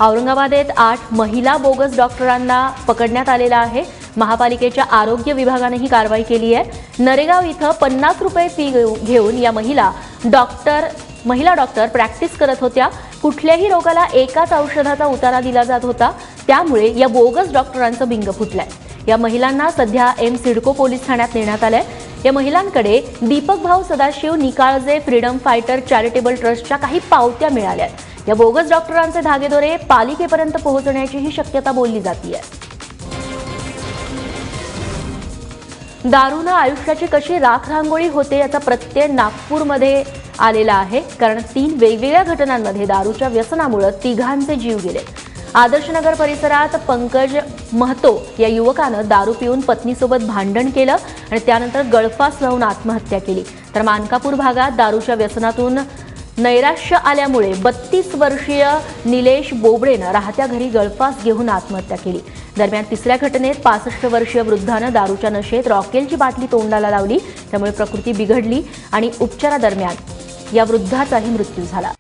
औरंगाबादेत 8 महिला बोगस डॉक्टरांना पकडण्यात आलेला आहे। महापालिकेच्या आरोग्य विभागाने ही कारवाई केली आहे। नरेगाव इथं 50 रुपये फी घेऊन या महिला डॉक्टर प्रॅक्टिस करत होत्या। कुठल्याही रोगाला एकाच औषधाचा उतारा दिला जात होता, त्यामुळे या बोगस डॉक्टरांचं बिंग फुटलंय। या महिलांना सध्या सिडको पोलीस ठाण्यात नेण्यात आलंय। या महिलांकडे दीपक भाऊ Sadashiv Nikalje freedom fighter charitable ट्रस्टच्या काही पावत्या मिळाल्या आहेत। या बोगस डॉक्टरांचे धागेदोरे पालिकेपर्यंत पोहोचण्याची ही शक्यता बोलली जाते। दारूने आयुष्याची कशी राखरांगोळी होते याचा प्रत्यय नागपूरमध्ये आलेला आहे, कारण 3 वेगवेगळ्या घटनांमध्ये दारूच्या व्यसनामुळे तिघांचे जीव गेले। आदर्शनगर परिसरात पंकज महतो या युवकानं दारू पिऊन पत्नीसोबत भांडण केलं आणि त्यानंतर गळफास लावून आत्महत्या केली। तर मानकापूर भागात दारूच्या व्यसनातून नैराश्य आल्यामुळे 32 वर्षीय निलेश बोबडेनं राहत्या घरी गळफास घेऊन आत्महत्या केली। दरम्यान तिसऱ्या घटनेत 65 वर्षीय वृद्धानं दारूच्या नशेत रॉकेलची बाटली तोंडाला लावली, त्यामुळे प्रकृती बिघडली आणि उपचारादरम्यान या वृद्धाचाही मृत्यू झाला।